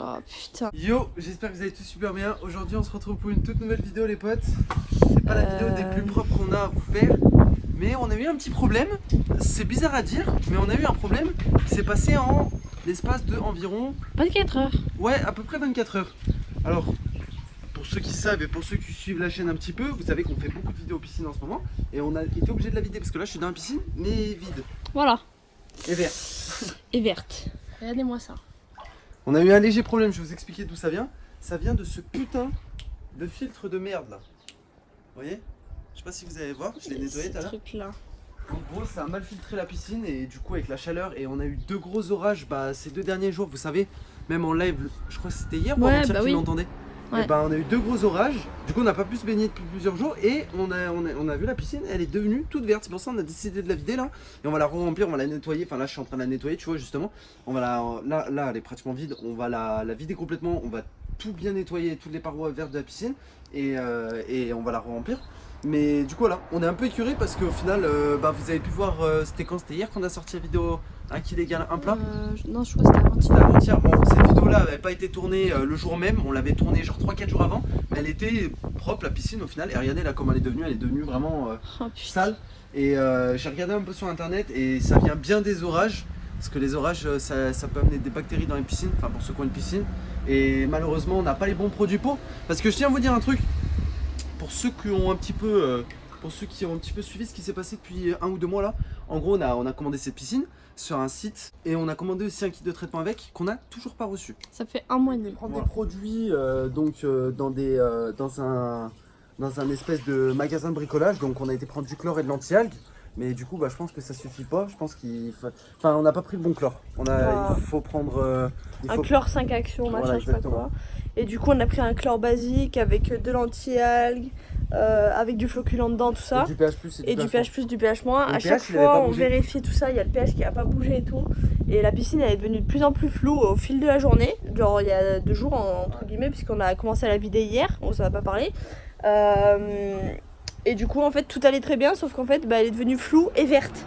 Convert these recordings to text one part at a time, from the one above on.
Oh putain. Yo, j'espère que vous allez tous super bien. Aujourd'hui on se retrouve pour une toute nouvelle vidéo les potes. C'est pas la vidéo des plus propres qu'on a à vous faire, mais on a eu un petit problème. C'est bizarre à dire, mais on a eu un problème qui s'est passé en l'espace de environ 24 heures. Ouais, à peu près 24 heures. Alors, pour ceux qui savent et pour ceux qui suivent la chaîne un petit peu, vous savez qu'on fait beaucoup de vidéos piscine en ce moment. Et on a été obligé de la vider parce que là je suis dans la piscine, mais vide. Voilà. Et verte. Et verte. Regardez-moi ça. On a eu un léger problème, je vais vous expliquer d'où ça vient. Ça vient de ce putain de filtre de merde là. Vous voyez? Je sais pas si vous allez voir, je l'ai nettoyé tout à l'heure. En gros, ça a mal filtré la piscine et du coup avec la chaleur, et on a eu deux gros orages ces 2 derniers jours, vous savez, même en live, je crois que c'était hier ou avant-hier que vous l'entendez. Ouais. Et on a eu 2 gros orages, du coup on n'a pas pu se baigner depuis plusieurs jours et on a vu la piscine, elle est devenue toute verte. C'est pour ça qu'on a décidé de la vider là, et on va la remplir, on va la nettoyer. Enfin là je suis en train de la nettoyer, tu vois, justement. On va là elle est pratiquement vide, on va la vider complètement, on va tout bien nettoyer, toutes les parois vertes de la piscine, et on va la remplir. Mais du coup là, on est un peu écuré parce qu'au final, vous avez pu voir, c'était quand? C'était hier qu'on a sorti la vidéo 1 kg égale 1 plat. Non, je crois que c'était avant-hier. Bon, cette vidéo là n'avait pas été tournée le jour même, on l'avait tournée genre 3-4 jours avant, mais elle était propre la piscine au final. Et regardez là comment elle est devenue vraiment sale. Et j'ai regardé un peu sur internet et ça vient bien des orages, parce que les orages ça peut amener des bactéries dans les piscines, enfin pour ceux qui ont une piscine. Et malheureusement on n'a pas les bons produits pour, parce que je tiens à vous dire un truc. Pour ceux qui ont un petit peu, suivi ce qui s'est passé depuis 1 ou 2 mois là, en gros on a commandé cette piscine sur un site et on a commandé aussi un kit de traitement avec qu'on n'a toujours pas reçu. Ça fait 1 mois et demi. On prend des produits dans un espèce de magasin de bricolage, donc on a été prendre du chlore et de l'anti-algues. Mais du coup, je pense que ça suffit pas. Je pense on n'a pas pris le bon chlore. Il faut prendre un chlore 5 actions, machin, je sais pas quoi. Et du coup, on a pris un chlore basique avec de l'anti-algues, avec du floculant dedans, tout ça. Et du pH plus et du pH plus, du pH moins. À chaque fois, on vérifiait tout ça. Il y a le pH qui a pas bougé et tout. Et la piscine, elle est devenue de plus en plus floue au fil de la journée. Genre, il y a 2 jours, entre guillemets, puisqu'on a commencé à la vider hier. On s'en a pas parlé. Et du coup en fait tout allait très bien, sauf qu'en fait elle est devenue floue et verte.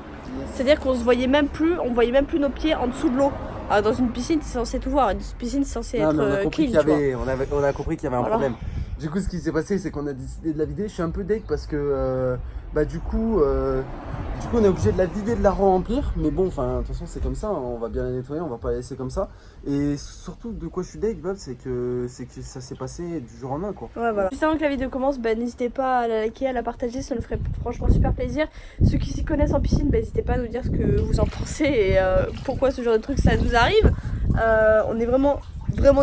C'est à dire qu'on se voyait même plus, on voyait même plus nos pieds en dessous de l'eau. Alors dans une piscine c'est censé tout voir, une piscine c'est censé être clean. On a compris qu'il y avait un problème. Du coup ce qui s'est passé c'est qu'on a décidé de la vider. Je suis un peu deg parce que du coup on est obligé de la vider, de la remplir. Mais bon, enfin de toute façon c'est comme ça, on va bien la nettoyer, on va pas la laisser comme ça. Et surtout de quoi je suis deg, c'est que ça s'est passé du jour au lendemain quoi. Ouais, voilà. Juste avant que la vidéo commence, n'hésitez pas à la liker, à la partager, ça nous ferait franchement super plaisir. Ceux qui s'y connaissent en piscine, n'hésitez pas à nous dire ce que vous en pensez et pourquoi ce genre de truc ça nous arrive. On est vraiment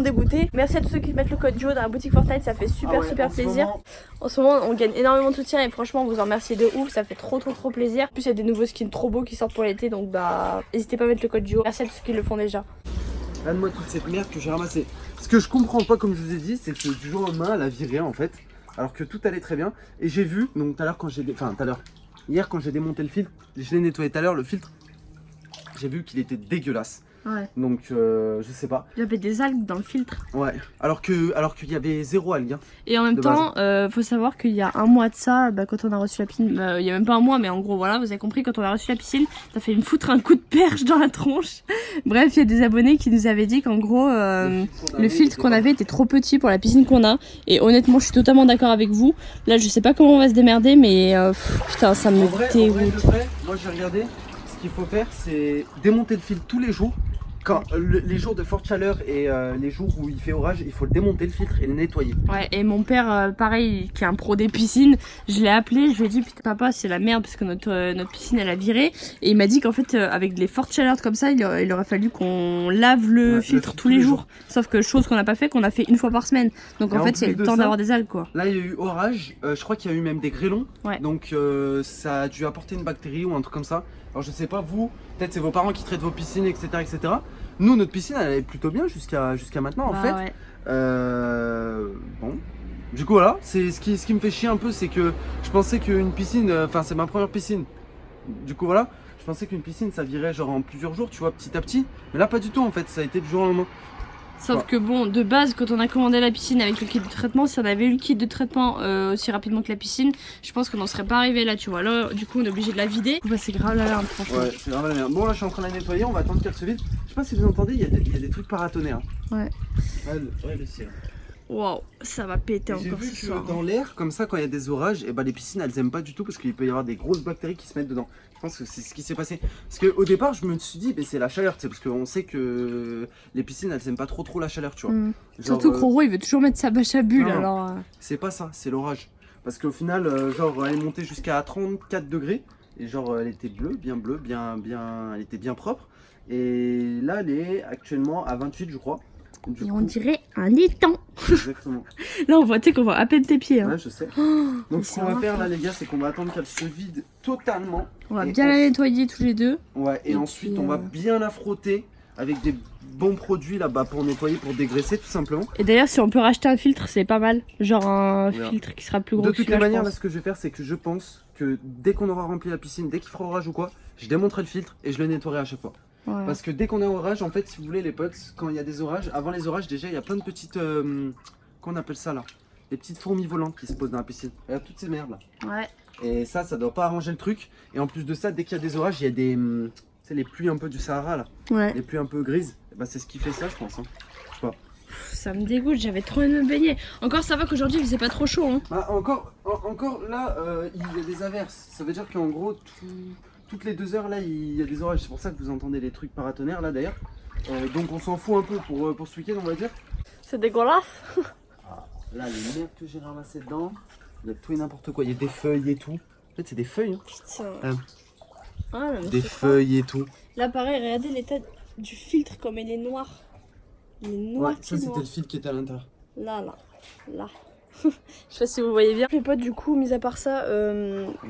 dégoûté. Merci à tous ceux qui mettent le code Joe dans la boutique Fortnite, ça fait super plaisir. En ce moment on gagne énormément de soutien et franchement on vous en remercie de ouf, ça fait trop plaisir. En plus il y a des nouveaux skins trop beaux qui sortent pour l'été, donc n'hésitez pas à mettre le code Joe. Merci à tous ceux qui le font déjà. Regarde-moi toute cette merde que j'ai ramassée. Ce que je comprends pas, comme je vous ai dit, c'est que du jour au lendemain elle a viré en fait, alors que tout allait très bien. Et j'ai vu, donc hier quand j'ai démonté le filtre, je l'ai nettoyé tout à l'heure, le filtre, j'ai vu qu'il était dégueulasse. Ouais. Donc je sais pas. Il y avait des algues dans le filtre. Ouais. Alors qu'il y avait 0 algues. Et en même temps, faut savoir qu'il y a 1 mois de ça, quand on a reçu la piscine, il y a même pas 1 mois, mais en gros voilà, vous avez compris, quand on a reçu la piscine, ça fait me foutre un coup de perche dans la tronche. Bref, il y a des abonnés qui nous avaient dit qu'en gros, le filtre qu'on avait était trop petit pour la piscine qu'on a. Et honnêtement, je suis totalement d'accord avec vous. Là, je sais pas comment on va se démerder, mais putain, ça me dégoûte. Moi j'ai regardé, ce qu'il faut faire, c'est démonter le filtre tous les jours. Quand les jours de forte chaleur et les jours où il fait orage, il faut le démonter le filtre et le nettoyer. Ouais, et mon père, pareil, qui est un pro des piscines, je l'ai appelé, je lui ai dit putain papa c'est la merde parce que notre piscine elle a viré. Et il m'a dit qu'en fait avec les fortes chaleurs comme ça, il aurait fallu qu'on lave le filtre tous les jours. Sauf que chose qu'on n'a pas fait, qu'on a fait 1 fois par semaine. Donc en fait c'est le temps d'avoir des algues quoi. Là il y a eu orage, je crois qu'il y a eu même des grêlons. Ouais. Donc ça a dû apporter une bactérie ou un truc comme ça. Alors je sais pas vous, peut-être c'est vos parents qui traitent vos piscines, etc. Nous notre piscine elle allait plutôt bien jusqu'à maintenant en fait. Ouais. Bon. Du coup voilà, c'est ce qui me fait chier un peu, c'est que je pensais qu'une piscine, c'est ma première piscine. Du coup voilà, je pensais qu'une piscine ça virait genre en plusieurs jours, tu vois, petit à petit. Mais là pas du tout en fait, ça a été du jour au lendemain. Sauf que bon, de base, quand on a commandé la piscine avec le kit de traitement, si on avait eu le kit de traitement aussi rapidement que la piscine, je pense qu'on n'en serait pas arrivé là, tu vois. Là, du coup, on est obligé de la vider. Bah, c'est grave la merde, franchement. Ouais, c'est grave la merde. Bon, là, je suis en train de la nettoyer, on va attendre qu'elle se vide. Je sais pas si vous entendez, il y a des trucs paratonnerres. Ouais. Ouais, le ciel. Waouh, ça va péter encore ce soir. Dans l'air, comme ça, quand il y a des orages, et bah, les piscines, elles aiment pas du tout parce qu'il peut y avoir des grosses bactéries qui se mettent dedans. Je pense que c'est ce qui s'est passé. Parce qu'au départ, je me suis dit, c'est la chaleur, tu sais, parce qu'on sait que les piscines, elles aiment pas trop la chaleur, tu vois. Surtout que Roro, il veut toujours mettre sa bâche à bulles, non, alors... C'est pas ça, c'est l'orage. Parce qu'au final, genre, elle est montée jusqu'à 34 degrés. Et genre, elle était bleue, elle était bien propre. Et là, elle est actuellement à 28, je crois. Du coup, on dirait un étang. Exactement. Là, on voit, tu sais qu'on voit à peine tes pieds. Hein. Ouais, je sais. Oh, donc, ce qu'on va faire là, les gars, c'est qu'on va attendre qu'elle se vide totalement. On va bien la nettoyer tous les deux. Ouais, et ensuite, on va bien la frotter avec des bons produits là-bas pour nettoyer, pour dégraisser, tout simplement. Et d'ailleurs, si on peut racheter un filtre, c'est pas mal. Genre un filtre qui sera plus gros. De toutes les manières, là, ce que je vais faire, c'est que je pense que dès qu'on aura rempli la piscine, dès qu'il fera orage ou quoi, je démonterai le filtre et je le nettoierai à chaque fois. Ouais. Parce que dès qu'on est en orage, en fait, si vous voulez, les potes, quand il y a des orages, avant les orages, déjà, il y a plein de petites. Qu'on appelle ça là? Des petites fourmis volantes qui se posent dans la piscine. Regarde toutes ces merdes là. Ouais. Et ça doit pas arranger le truc. Et en plus de ça, dès qu'il y a des orages, il y a des. Tu sais, les pluies un peu du Sahara là. Ouais. Les pluies un peu grises. Bah, c'est ce qui fait ça, je pense. Hein. Je sais pas. Ça me dégoûte, j'avais trop envie de me baigner. Encore, ça va qu'aujourd'hui, il faisait pas trop chaud. Hein. Bah, encore là, il y a des averses. Ça veut dire qu'en gros, toutes les 2 heures là il y a des orages, c'est pour ça que vous entendez les trucs paratonnerres là d'ailleurs. Donc on s'en fout un peu pour ce week-end, on va dire. C'est dégueulasse. Là les merdes que j'ai ramassées dedans, il y a tout et n'importe quoi, il y a des feuilles et tout. En fait c'est des feuilles hein. Des feuilles et tout. Là pareil, regardez l'état du filtre comme il est noir. Il est noir. Ouais, ça c'était le filtre qui était à l'intérieur. Là. Je sais pas si vous voyez bien. Les potes, du coup, mis à part ça,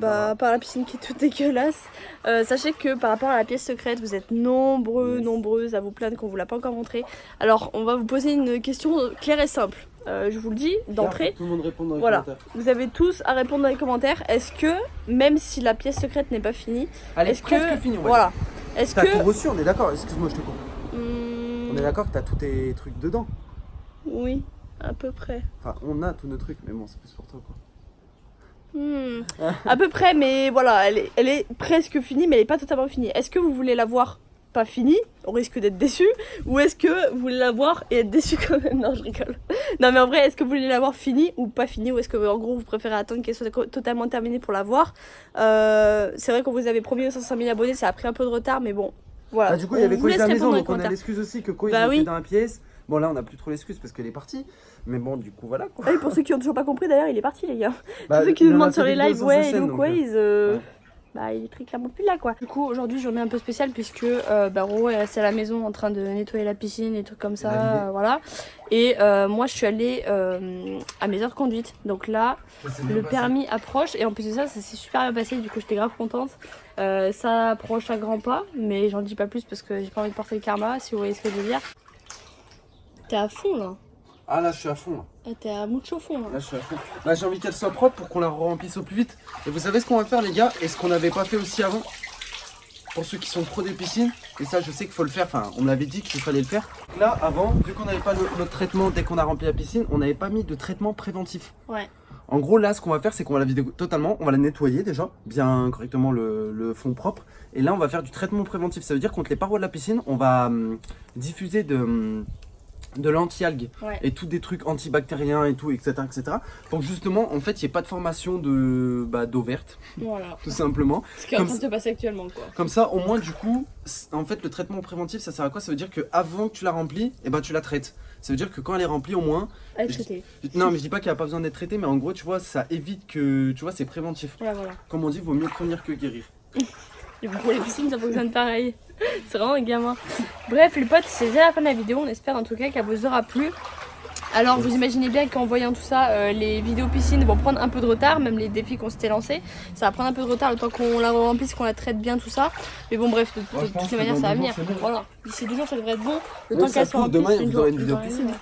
par la piscine qui est toute dégueulasse, sachez que par rapport à la pièce secrète, vous êtes nombreuses à vous plaindre qu'on vous l'a pas encore montré. Alors, on va vous poser une question claire et simple. Je vous le dis d'entrée. Tout le monde répond dans les commentaires. Vous avez tous à répondre dans les commentaires. Est-ce que, même si la pièce secrète n'est pas finie, est-ce que finie, voilà. Est-ce que t'as tout reçu? On est d'accord. Excuse-moi, je te coupe. On est d'accord que t'as tous tes trucs dedans. Oui. À peu près. Enfin, on a tous nos trucs, mais bon, c'est plus pour toi, quoi. À peu près, mais voilà, elle est presque finie, mais elle est pas totalement finie. Est-ce que vous voulez la voir pas finie, au risque d'être déçu, ou est-ce que vous voulez la voir et être déçu quand même? Non, je rigole. Non, mais en vrai, est-ce que vous voulez la voir finie ou pas finie, ou est-ce que en gros vous préférez attendre qu'elle soit totalement terminée pour la voir? C'est vrai qu'on vous avait promis 500 000 abonnés, ça a pris un peu de retard, mais bon, voilà. Ah, du coup, il y avait Koïs à la maison, donc on a l'excuse aussi que Koïs était dans la pièce. Bon, là, on n'a plus trop l'excuse parce qu'elle est partie. Mais bon, du coup, voilà quoi. Et pour ceux qui ont toujours pas compris, d'ailleurs, il est parti, les gars. Tous ceux qui nous demandent sur les lives, ouais, et donc, bah, il est très clairement plus là, quoi. Du coup, aujourd'hui, journée un peu spéciale puisque Roro est resté à la maison en train de nettoyer la piscine et trucs comme ça, voilà. Et moi, je suis allée à mes heures de conduite. Donc là, le permis approche. Et en plus de ça, ça s'est super bien passé. Du coup, j'étais grave contente. Ça approche à grands pas, mais j'en dis pas plus parce que j'ai pas envie de porter le karma, si vous voyez ce que je veux dire. T'es à fond là. Ah là je suis à fond là. Ah, t'es à mucho fond là. Là je suis à fond. Là j'ai envie qu'elle soit propre pour qu'on la remplisse au plus vite. Et vous savez ce qu'on va faire les gars? Et ce qu'on n'avait pas fait aussi avant? Pour ceux qui sont pros des piscines. Et ça je sais qu'il faut le faire. Enfin on me l'avait dit qu'il fallait le faire. Donc là avant, vu qu'on n'avait pas notre traitement dès qu'on a rempli la piscine, on n'avait pas mis de traitement préventif. Ouais. En gros là ce qu'on va faire c'est qu'on va la vider totalement. On va la nettoyer déjà. Bien correctement le fond propre. Et là on va faire du traitement préventif. Ça veut dire contre les parois de la piscine on va diffuser de l'anti-algues et tout des trucs antibactériens et tout, etc. Donc justement, en fait, il n'y a pas de formation d'eau verte, voilà. Tout simplement. Ce qui est en train de se passer actuellement, quoi. Comme ça, au moins, du coup, en fait, le traitement préventif, ça sert à quoi? Ça veut dire qu'avant que tu la remplis, tu la traites. Ça veut dire que quand elle est remplie, au moins... Elle est traitée. Non, mais je dis pas qu'elle n'a pas besoin d'être traitée, mais en gros, tu vois, ça évite que... Tu vois, c'est préventif. Ouais, voilà. Comme on dit, il vaut mieux prévenir que guérir. Et pour les piscines, ça fonctionne pareil. C'est vraiment un gamin. Bref, les potes, c'est déjà la fin de la vidéo. On espère en tout cas qu'elle vous aura plu. Alors, vous imaginez bien qu'en voyant tout ça, les vidéos piscines vont prendre un peu de retard. Même les défis qu'on s'était lancés, ça va prendre un peu de retard le temps qu'on la remplisse, qu'on la traite bien, tout ça. Mais bon, bref, de toutes ces manières, ça va venir. Voilà. D'ici 2 jours, ça devrait être bon. Le temps qu'elle soit remplie, demain, vous aurez une vidéo piscine.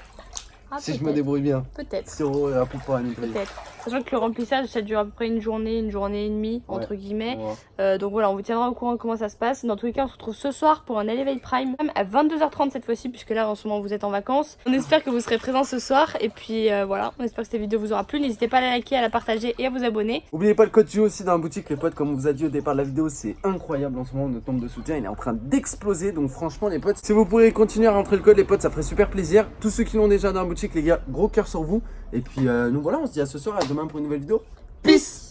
si je me débrouille bien. Peut-être. 6 € la pompe à nettoyer. Peut-être. Sachant que le remplissage, ça dure à peu près une journée et demie, entre guillemets. Donc voilà, on vous tiendra au courant de comment ça se passe. Dans tous les cas, on se retrouve ce soir pour un Elevate Prime à 22h30 cette fois-ci, puisque là en ce moment vous êtes en vacances. On espère que vous serez présents ce soir. Et puis voilà, on espère que cette vidéo vous aura plu. N'hésitez pas à la liker, à la partager et à vous abonner. N'oubliez pas le code JO aussi dans la boutique, les potes. Comme on vous a dit au départ de la vidéo, c'est incroyable en ce moment. Notre nombre de soutiens il est en train d'exploser. Donc franchement, les potes, si vous pourrez continuer à rentrer le code, les potes, ça ferait super plaisir. Tous ceux qui l'ont déjà dans la boutique, les gars, gros cœur sur vous. Et puis nous voilà, on se dit à ce soir, à demain pour une nouvelle vidéo. Peace.